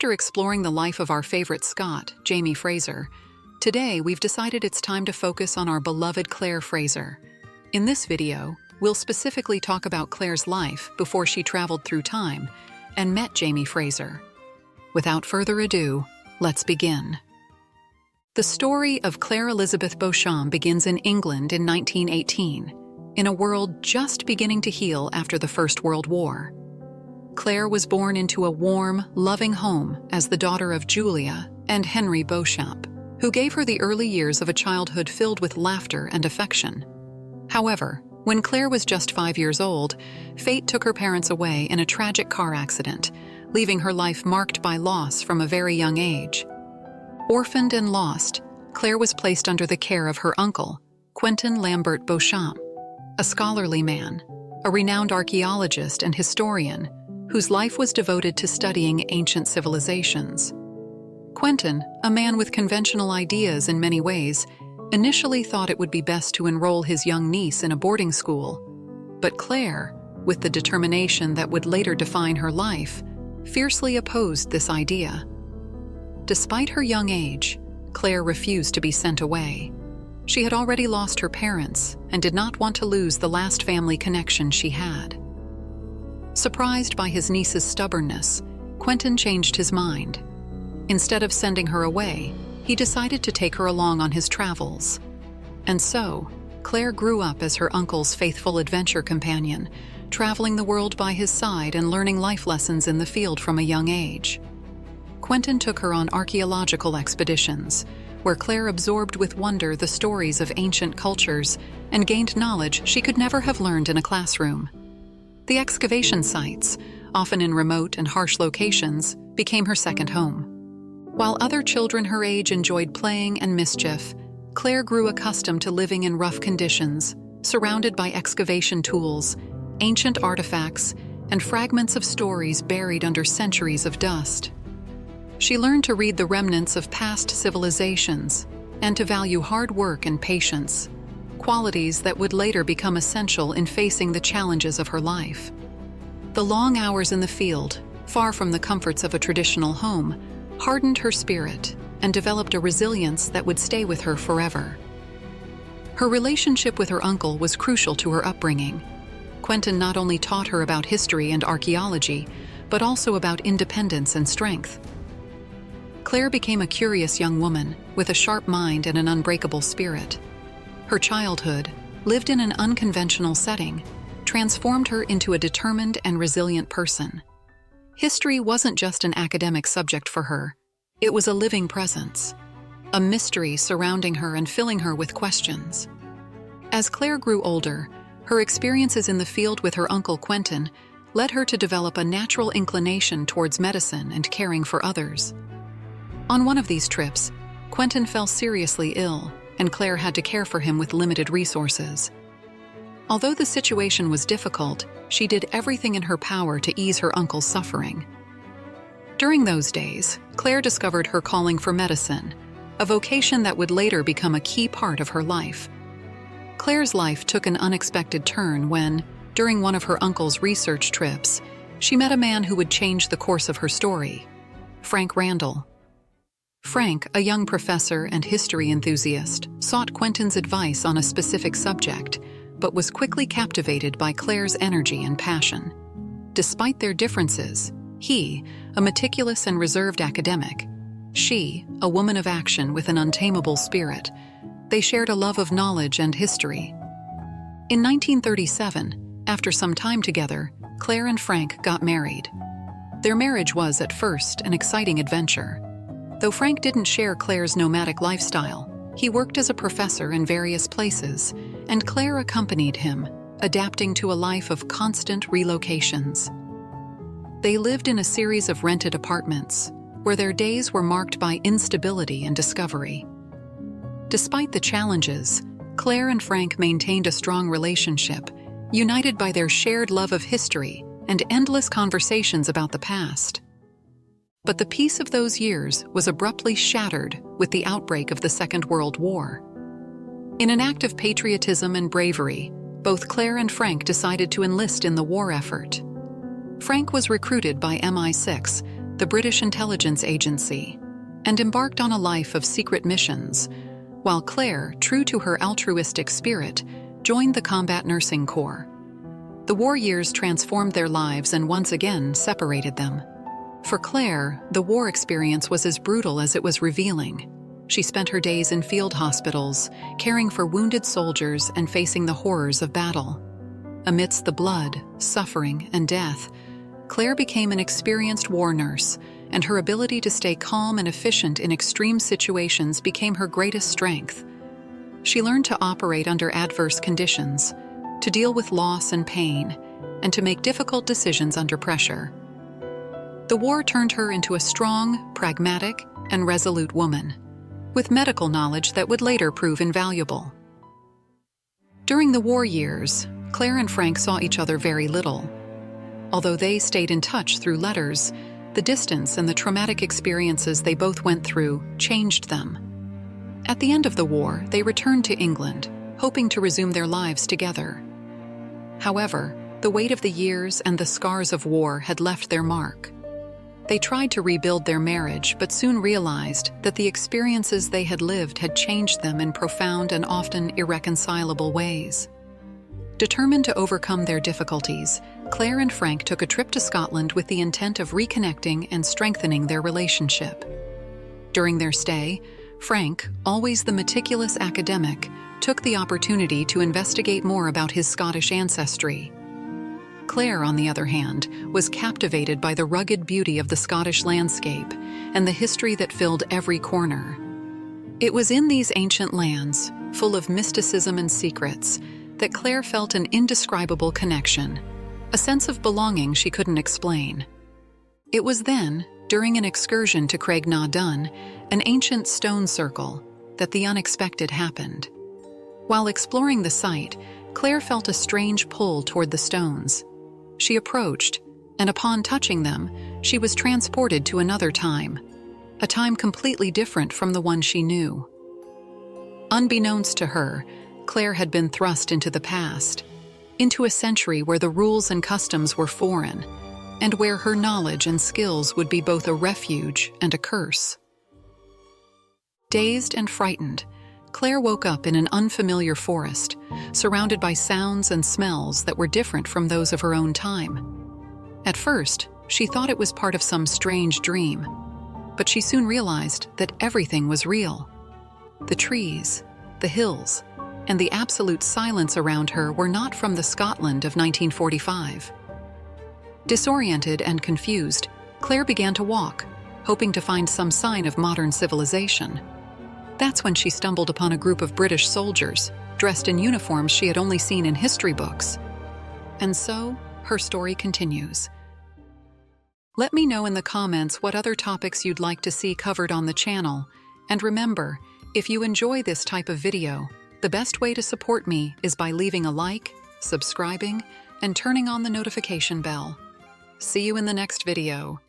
after exploring the life of our favorite Scot, Jamie Fraser, today we've decided it's time to focus on our beloved Claire Fraser. In this video, we'll specifically talk about Claire's life before she traveled through time and met Jamie Fraser. Without further ado, let's begin. The story of Claire Elizabeth Beauchamp begins in England in 1918, in a world just beginning to heal after the First World War. Claire was born into a warm, loving home as the daughter of Julia and Henry Beauchamp, who gave her the early years of a childhood filled with laughter and affection. However, when Claire was just 5 years old, fate took her parents away in a tragic car accident, leaving her life marked by loss from a very young age. Orphaned and lost, Claire was placed under the care of her uncle, Quentin Lambert Beauchamp, a scholarly man, a renowned archaeologist and historian, whose life was devoted to studying ancient civilizations. Quentin, a man with conventional ideas in many ways, initially thought it would be best to enroll his young niece in a boarding school, but Claire, with the determination that would later define her life, fiercely opposed this idea. Despite her young age, Claire refused to be sent away. She had already lost her parents and did not want to lose the last family connection she had. Surprised by his niece's stubbornness, Quentin changed his mind. Instead of sending her away, he decided to take her along on his travels. And so, Claire grew up as her uncle's faithful adventure companion, traveling the world by his side and learning life lessons in the field from a young age. Quentin took her on archaeological expeditions, where Claire absorbed with wonder the stories of ancient cultures and gained knowledge she could never have learned in a classroom. The excavation sites, often in remote and harsh locations, became her second home. While other children her age enjoyed playing and mischief, Claire grew accustomed to living in rough conditions, surrounded by excavation tools, ancient artifacts, and fragments of stories buried under centuries of dust. She learned to read the remnants of past civilizations and to value hard work and patience, qualities that would later become essential in facing the challenges of her life. The long hours in the field, far from the comforts of a traditional home, hardened her spirit and developed a resilience that would stay with her forever. Her relationship with her uncle was crucial to her upbringing. Quentin not only taught her about history and archaeology, but also about independence and strength. Claire became a curious young woman with a sharp mind and an unbreakable spirit. Her childhood, lived in an unconventional setting, transformed her into a determined and resilient person. History wasn't just an academic subject for her. It was a living presence, a mystery surrounding her and filling her with questions. As Claire grew older, her experiences in the field with her uncle Quentin led her to develop a natural inclination towards medicine and caring for others. On one of these trips, Quentin fell seriously ill, and Claire had to care for him with limited resources. Although the situation was difficult, she did everything in her power to ease her uncle's suffering. During those days, Claire discovered her calling for medicine, a vocation that would later become a key part of her life. Claire's life took an unexpected turn when, during one of her uncle's research trips, she met a man who would change the course of her story, Frank Randall. Frank, a young professor and history enthusiast, sought Quentin's advice on a specific subject, but was quickly captivated by Claire's energy and passion. Despite their differences, he, a meticulous and reserved academic, she, a woman of action with an untamable spirit, they shared a love of knowledge and history. In 1937, after some time together, Claire and Frank got married. Their marriage was, at first, an exciting adventure. Though Frank didn't share Claire's nomadic lifestyle, he worked as a professor in various places, and Claire accompanied him, adapting to a life of constant relocations. They lived in a series of rented apartments, where their days were marked by instability and discovery. Despite the challenges, Claire and Frank maintained a strong relationship, united by their shared love of history and endless conversations about the past. But the peace of those years was abruptly shattered with the outbreak of the Second World War. In an act of patriotism and bravery, both Claire and Frank decided to enlist in the war effort. Frank was recruited by MI6, the British intelligence agency, and embarked on a life of secret missions, while Claire, true to her altruistic spirit, joined the Combat Nursing Corps. The war years transformed their lives and once again separated them. For Claire, the war experience was as brutal as it was revealing. She spent her days in field hospitals, caring for wounded soldiers and facing the horrors of battle. Amidst the blood, suffering, and death, Claire became an experienced war nurse, and her ability to stay calm and efficient in extreme situations became her greatest strength. She learned to operate under adverse conditions, to deal with loss and pain, and to make difficult decisions under pressure. The war turned her into a strong, pragmatic, and resolute woman, with medical knowledge that would later prove invaluable. During the war years, Claire and Frank saw each other very little. Although they stayed in touch through letters, the distance and the traumatic experiences they both went through changed them. At the end of the war, they returned to England, hoping to resume their lives together. However, the weight of the years and the scars of war had left their mark. They tried to rebuild their marriage, but soon realized that the experiences they had lived had changed them in profound and often irreconcilable ways. Determined to overcome their difficulties, Claire and Frank took a trip to Scotland with the intent of reconnecting and strengthening their relationship. During their stay, Frank, always the meticulous academic, took the opportunity to investigate more about his Scottish ancestry. Claire, on the other hand, was captivated by the rugged beauty of the Scottish landscape and the history that filled every corner. It was in these ancient lands, full of mysticism and secrets, that Claire felt an indescribable connection, a sense of belonging she couldn't explain. It was then, during an excursion to Craignaw-Dun, an ancient stone circle, that the unexpected happened. While exploring the site, Claire felt a strange pull toward the stones. She approached, and upon touching them, she was transported to another time, a time completely different from the one she knew. Unbeknownst to her, Claire had been thrust into the past, into a century where the rules and customs were foreign, and where her knowledge and skills would be both a refuge and a curse. Dazed and frightened, Claire woke up in an unfamiliar forest, surrounded by sounds and smells that were different from those of her own time. At first, she thought it was part of some strange dream, but she soon realized that everything was real. The trees, the hills, and the absolute silence around her were not from the Scotland of 1945. Disoriented and confused, Claire began to walk, hoping to find some sign of modern civilization. That's when she stumbled upon a group of British soldiers, dressed in uniforms she had only seen in history books. And so, her story continues. Let me know in the comments what other topics you'd like to see covered on the channel. And remember, if you enjoy this type of video, the best way to support me is by leaving a like, subscribing, and turning on the notification bell. See you in the next video.